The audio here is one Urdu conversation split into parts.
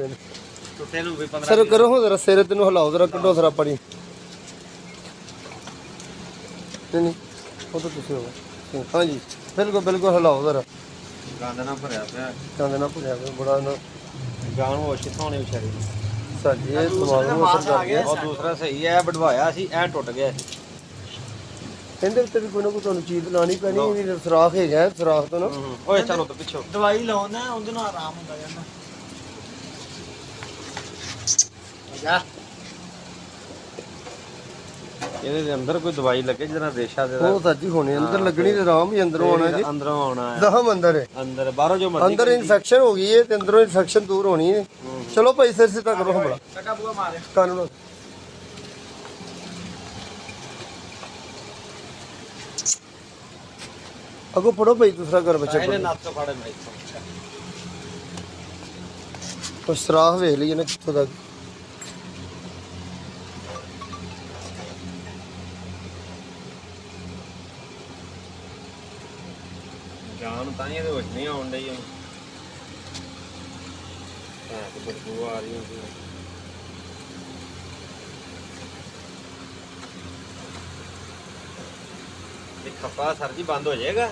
ਨੇ ਟੁੱਟੇ ਨੂੰ ਵੀ 15 ਸਰ ਕਰੋ ਹੋ ਜ਼ਰਾ ਸਿਰ ਤੈਨੂੰ ਹਿਲਾਓ ਜ਼ਰਾ ਕੱਢੋ ਜ਼ਰਾ ਪਾਣੀ ਨਹੀਂ ਉਹ ਤਾਂ ਤੁਸੀਂ ਹੋ ਹਾਂਜੀ ਬਿਲਕੁਲ ਬਿਲਕੁਲ ਹਿਲਾਓ ਜ਼ਰਾ ਗੰਦ ਨਾਲ ਭਰਿਆ ਪਿਆ ਕਹਿੰਦੇ ਨਾ ਭੁੱਲਿਆ ਬੜਾ ਨਾ ਜਾਨ ਹੋਸ਼ ਕਿੱਥੋਂ ਆਉਣੀ ਵਿਚਾਰੀ ਦੀ ਸਾਡੀ ਇਹ ਦਿਮਾਗ ਨੂੰ ਅਸਰ ਕਰ ਗਿਆ ਉਹ ਦੂਸਰਾ ਸਹੀ ਹੈ ਵਢਵਾਇਆ ਸੀ ਐ ਟੁੱਟ ਗਿਆ ਸੀ ਇਹਦੇ ਉੱਤੇ ਵੀ ਕੋਈ ਨਾ ਕੋਈ ਤੁਹਾਨੂੰ ਚੀਜ਼ ਲਾਣੀ ਪੈਣੀ ਇਹ ਸੁਰਾਖ ਹੈਗਾ ਸੁਰਾਖ ਤੋਂ ਨਾ ਓਏ ਚਲੋ ਤਾਂ ਪਿੱਛੋਂ ਦਵਾਈ ਲਾਉਂਦਾ ਉਹਦੇ ਨਾਲ ਆਰਾਮ ਹੁੰਦਾ ਜਾਂਦਾ ਜਾ ਇਹਦੇ ਦੇ ਅੰਦਰ ਕੋਈ ਦਵਾਈ ਲੱਗੇ ਜਿਹਦਾ ਰੇਸ਼ਾ ਦੇ ਉਹ ਸੱਜੀ ਹੋਣੇ ਅੰਦਰ ਲੱਗਣੀ ਤੇ ਆਰਾਮ ਹੀ ਅੰਦਰੋਂ ਆਉਣਾ ਜੀ ਅੰਦਰੋਂ ਆਉਣਾ ਹੈ ਜ਼ਖਮ ਅੰਦਰ ਹੈ ਅੰਦਰ ਬਾਹਰੋਂ ਜੋ ਮਰਜ਼ੀ ਅੰਦਰ ਇਨਫੈਕਸ਼ਨ ਹੋ ਗਈ ਹੈ ਤੇ ਅੰਦਰੋਂ ਇਨਫੈਕਸ਼ਨ ਦੂਰ ਹੋਣੀ ਹੈ ਚਲੋ ਭਾਈ ਸਿਰ ਸਿੱਧਾ ਕਰੋ ਹਮਲਾ ਟਕਾ ਬੂਆ ਮਾਰੇ ਕਾਨੂੰਨ ਅਗੋ ਪੜੋ ਭਾਈ ਦੂਸਰਾ ਘਰ ਬੱਚੇ ਇਹਨੇ ਨੱਕ ਤੋਂ ਫੜੇ ਮੈਂ ਉਹ ਸਰਾਖ ਵੇਖ ਲਈਏ ਨਾ ਕਿੱਥੋਂ ਤੱਕ ਜਾਨ ਤਾਂ ਹੀ ਇਹਦੇ ਹੋਸ਼ ਨਹੀਂ ਆਉਣ ਡਈ ਹੁਣ ਤੇ ਬਦਬੂ ਆ ਰਹੀ ਹੁੰਦੀ ਹੈ ਇਹ ਖੱਪਾ ਸਰ ਜੀ ਬੰਦ ਹੋ ਜਾਏਗਾ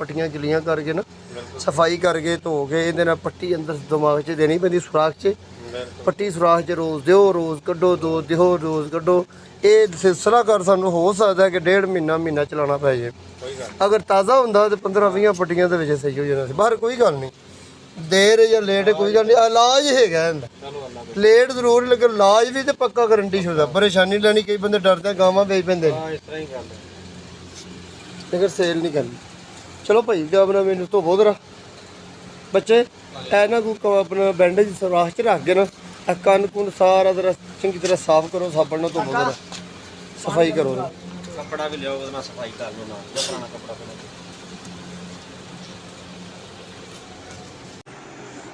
ਪੱਟੀਆਂ ਗਿੱਲੀਆਂ ਕਰਕੇ ਨਾ ਸਫਾਈ ਕਰਕੇ ਧੋ ਕੇ ਇਹਦੇ ਨਾਲ ਪੱਟੀ ਅੰਦਰ ਦਿਮਾਗ 'ਚ ਦੇਣੀ ਪੈਂਦੀ ਸੁਰਾਖ 'ਚ ਪੱਟੀ ਸੁਰਾਖ 'ਚ ਰੋਜ਼ ਦਿਓ ਰੋਜ਼ ਕੱਢੋ ਦੋ ਦਿਓ ਰੋਜ਼ ਕੱਢੋ ਇਹ ਸਿਲਸਿਲਾ ਕਰ ਸਾਨੂੰ ਹੋ ਸਕਦਾ ਕਿ 1.5 ਮਹੀਨਾ ਚਲਾਉਣਾ ਪੈ ਜੇ ਕੋਈ ਗੱਲ ਅਗਰ ਤਾਜ਼ਾ ਹੁੰਦਾ ਤੇ 15-20 ਪੱਟੀਆਂ ਦੇ ਵਿੱਚ ਸਹੀ ਹੋ ਜਾਣਾ ਸੀ ਬਾਹਰ ਕੋਈ ਗੱਲ ਨਹੀਂ ਦੇਰ ਜਾਂ ਲੇਟ ਕੋਈ ਗੱਲ ਨਹੀਂ ਇਲਾਜ ਹੈਗਾ ਇਹਦਾ ਚਲੋ ਅੱਲਾ ਲੇਟ ਜ਼ਰੂਰ ਲੇਕਿਨ ਇਲਾਜ ਵੀ ਤੇ ਪੱਕਾ ਗਾਰੰਟੀ ਸ਼ੁਦਾ ਪਰੇਸ਼ਾਨੀ ਲੈਣੀ ਕਈ ਬੰਦੇ ਡਰਦੇ ਗਾਵਾਂ ਵੇਚ ਪੈਂਦੇ ਨੇ ਹਾਂ ਇਸ ਤਰ੍ਹਾਂ ਹੀ ਗੱਲ ਹੈ ਲੇਕਿਨ ਸੇਲ ਨਹੀਂ ਕਰਨੀ ਚਲੋ ਭਾਈ ਤੇ ਆਪਣਾ ਮੈਨੂੰ ਧੋਵੋ ਜ਼ਰਾ ਬੱਚੇ ਐ ਨਾ ਕੋਈ ਆਪਣਾ ਬੈਂਡੇਜ ਸੁਰਾਖ 'ਚ ਰੱਖ ਕੇ ਨਾ ਇਹ ਕੰਨ ਕੁੰਨ ਸਾਰਾ ਜ਼ਰਾ ਚੰਗੀ ਤਰ੍ਹਾਂ ਸਾਫ਼ ਕਰੋ ਸਾਬਣ ਨਾਲ ਧੋਵੋ ਜ਼ਰਾ ਸਫਾਈ ਕਰੋ ਜ਼ਰਾ ਕੱਪੜਾ ਵੀ ਲਿਆਓ ਉਹਦੇ ਨਾਲ ਸਫਾਈ ਕਰ ਲਓ ਨਾਲ ਜਾਂ ਪੁਰਾਣਾ ਕੱਪੜਾ ਪਾ ਲਓ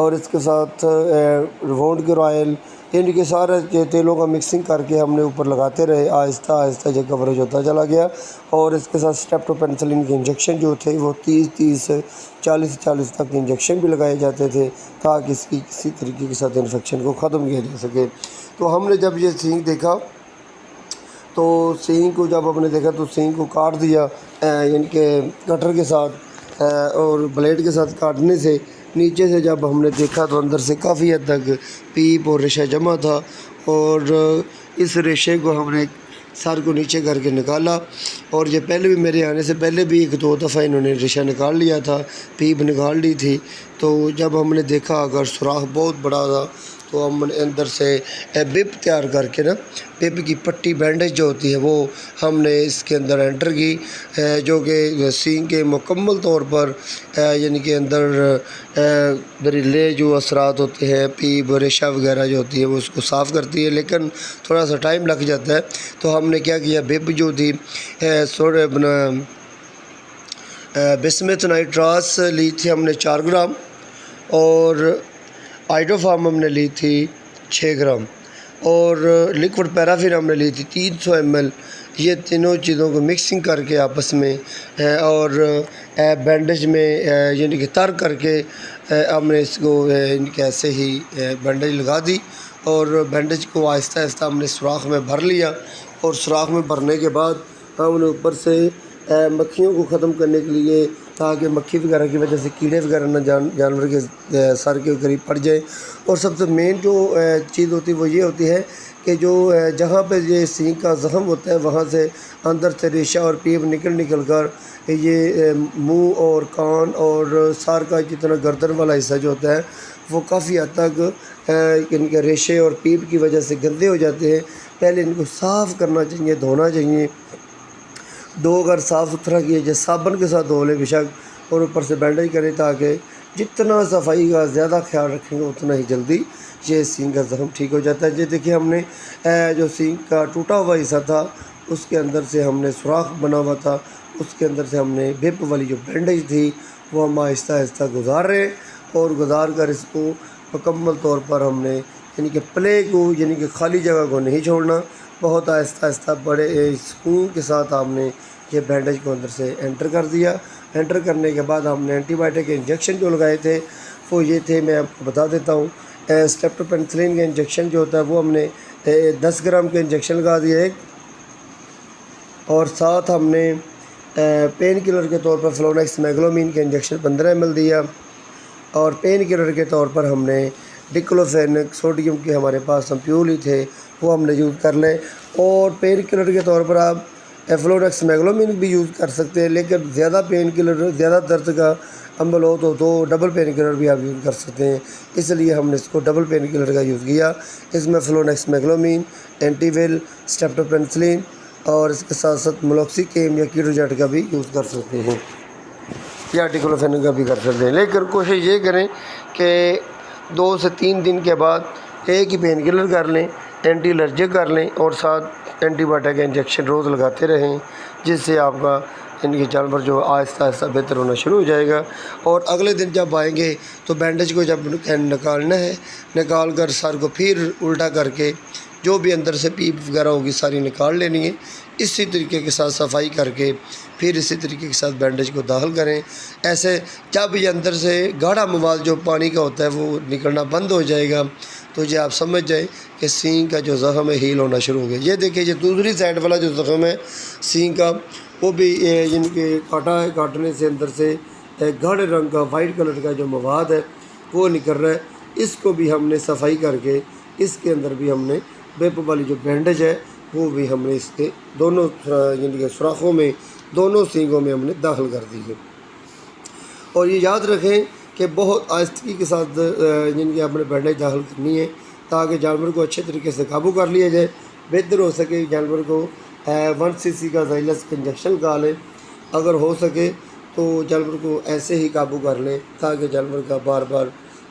اور اس کے ساتھ وونڈ کے رائل، ان کے سارے تیلوں کا مکسنگ کر کے ہم نے اوپر لگاتے رہے، آہستہ آہستہ یہ کوریج ہوتا چلا گیا۔ اور اس کے ساتھ اسٹیپٹوپینسلن کے انجیکشن جو تھے وہ 30 40 تک انجیکشن بھی لگائے جاتے تھے تاکہ اس کی کسی طریقے کے ساتھ انفیکشن کو ختم کیا جا سکے۔ تو ہم نے جب یہ سینگ دیکھا تو سینگ کو جب ہم نے دیکھا تو سینگ کو کاٹ دیا، یعنی کہ کٹر کے ساتھ اور بلیڈ کے ساتھ کاٹنے سے نیچے سے جب ہم نے دیکھا تو اندر سے کافی حد تک پیپ اور ریشہ جمع تھا، اور اس ریشے کو ہم نے سر کو نیچے کر کے نکالا، اور یہ پہلے بھی میرے آنے سے پہلے بھی 1-2 دفعہ انہوں نے ریشہ نکال لیا تھا، پیپ نکال لی تھی۔ تو جب ہم نے دیکھا اگر سوراخ بہت بڑا تھا تو ہم نے اندر سے بپ تیار کر کے بپ کی پٹی بینڈیج جو ہوتی ہے وہ ہم نے اس کے اندر انٹر کی، جو کہ سینگ کے مکمل طور پر یعنی کہ اندر دریلے جو اثرات ہوتے ہیں، پیپ ریشہ وغیرہ جو ہوتی ہے وہ اس کو صاف کرتی ہے، لیکن تھوڑا سا ٹائم لگ جاتا ہے۔ تو ہم نے کیا کیا، بپ جو تھی بسمت نائٹراس لی تھی ہم نے 4 گرام، اور آئیڈوفارم ہم نے لی تھی 6 گرام، اور لیکوڈ پیرافین ہم نے لی تھی 300 ml۔ یہ تینوں چیزوں کو مکسنگ کر کے آپس میں اور بینڈیج میں یعنی کہ تر کر کے ہم نے اس کو ایسے ہی بینڈیج لگا دی، اور بینڈیج کو آہستہ آہستہ ہم نے سوراخ میں بھر لیا، اور سوراخ میں بھرنے کے بعد ہم نے اوپر سے مکھیوں کو ختم کرنے کے لیے، تاکہ مکھی وغیرہ کی وجہ سے کیڑے وغیرہ نہ جانور کے سر کے قریب پڑ جائے۔ اور سب سے مین جو چیز ہوتی ہے وہ یہ ہوتی ہے کہ جو جہاں پہ یہ سینگ کا زخم ہوتا ہے وہاں سے اندر سے ریشہ اور پیپ نکل کر یہ منہ اور کان اور سر کا جتنا گردن والا حصہ جو ہوتا ہے وہ کافی حد تک ان کے ریشے اور پیپ کی وجہ سے گندے ہو جاتے ہیں۔ پہلے ان کو صاف کرنا چاہیے، دھونا چاہیے، اگر صاف ستھرا کیا جائے صابن کے ساتھ دھو لیں بے شک، اور اوپر سے بینڈیج کریں، تاکہ جتنا صفائی کا زیادہ خیال رکھیں گے اتنا ہی جلدی یہ سینگ کا زخم ٹھیک ہو جاتا ہے۔ یہ دیکھیے ہم نے جو سینگ کا ٹوٹا ہوا حصہ تھا اس کے اندر سے ہم نے سوراخ بنا ہوا تھا، اس کے اندر سے ہم نے بپ والی جو بینڈیج تھی وہ ہم آہستہ آہستہ گزار رہے ہیں، اور گزار کر اس کو مکمل طور پر ہم نے یعنی کہ پلے کو یعنی کہ خالی جگہ کو نہیں چھوڑنا، بہت آہستہ آہستہ بڑے سکون کے ساتھ ہم نے یہ بینڈیج کو اندر سے انٹر کر دیا۔ انٹر کرنے کے بعد ہم نے اینٹی بائیوٹک کے انجیکشن جو لگائے تھے وہ یہ تھے، میں آپ کو بتا دیتا ہوں۔ اسٹیپٹوپینسلن کا انجیکشن جو ہوتا ہے وہ ہم نے 10 گرام کے انجیکشن لگا دیا ایک، اور ساتھ ہم نے پین کلر کے طور پر فلونیکس میگلومین کے انجیکشن 15 ml دیا، اور پین کلر کے طور پر ہم نے ڈیکلوفینک سوڈیم کے ہمارے پاس امپیول ہی تھے وہ ہم نے یوز کر لیں، اور پین کلر کے طور پر آپ فلونیکس میگلومین بھی یوز کر سکتے ہیں، لیکن زیادہ پین کلر زیادہ درد کا عمل ہو تو ڈبل پین کلر بھی آپ یوز کر سکتے ہیں، اس لیے ہم نے اس کو ڈبل پین کلر کا یوز کیا۔ اس میں فلونیکس میگلومین، اینٹی ویل، اسٹیپٹوپینسلن اور اس کے ساتھ ساتھ ملوکسیکیم یا کیٹوجیٹ کا بھی یوز کر سکتے ہیں، یا ڈیکلوفینک کا بھی کر سکتے ہیں، لیکن کوشش یہ کریں کہ 2 سے 3 دن کے بعد ایک ہی پین کلر کر لیں، اینٹی الرجک کر لیں، اور ساتھ اینٹی بائیوٹک کا انجیکشن روز لگاتے رہیں، جس سے آپ کا ان کے جانور جو آہستہ آہستہ بہتر ہونا شروع ہو جائے گا۔ اور اگلے دن جب آئیں گے تو بینڈیج کو جب نکالنا ہے، نکال کر سر کو پھر الٹا کر کے جو بھی اندر سے پیپ وغیرہ ہوگی ساری نکال لینی ہے، اسی طریقے کے ساتھ صفائی کر کے پھر اسی طریقے کے ساتھ بینڈیج کو داخل کریں۔ ایسے جب یہ اندر سے گاڑھا مواد جو پانی کا ہوتا ہے وہ نکلنا بند ہو جائے گا تو یہ آپ سمجھ جائیں کہ سینگ کا جو زخم ہے ہیل ہونا شروع ہو گیا۔ یہ دیکھیں، یہ دوسری سائڈ والا جو زخم ہے سینگ کا وہ بھی جن کے کاٹا ہے، کاٹنے سے اندر سے گاڑھے رنگ کا وائٹ کلر کا جو مواد ہے وہ نکل رہا ہے، اس کو بھی ہم نے صفائی کر کے اس کے اندر بھی ہم نے بپ والی جو بینڈیج ہے وہ بھی ہم نے اس کے دونوں یعنی کہ سوراخوں میں دونوں سینگوں میں ہم نے داخل کر دی ہے۔ اور یہ یاد رکھیں کہ بہت آہستگی کے ساتھ جن کی آپ نے بینڈیج داخل کرنی ہے تاکہ جانور کو اچھے طریقے سے قابو کر لیا جائے، بہتر ہو سکے جانور کو 1 cc کا زائلس کا انجیکشن لگا لیں، اگر ہو سکے تو جانور کو ایسے ہی قابو کر لیں تاکہ جانور کا بار بار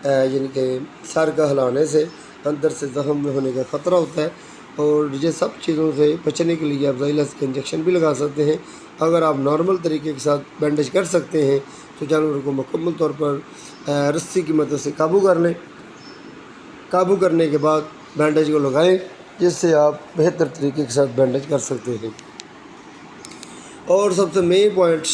یعنی کہ سر کا ہلانے سے اندر سے زخم میں ہونے کا خطرہ ہوتا ہے، اور یہ سب چیزوں سے بچنے کے لیے آپ زائلس کے انجیکشن بھی لگا سکتے ہیں۔ اگر آپ نارمل طریقے کے ساتھ بینڈیج کر سکتے ہیں تو جانور کو مکمل طور پر رسی کی مدد سے قابو کر لیں۔ قابو کرنے کے بعد بینڈیج کو لگائیں، جس سے آپ بہتر طریقے کے ساتھ بینڈیج کر سکتے ہیں۔ اور سب سے مین پوائنٹ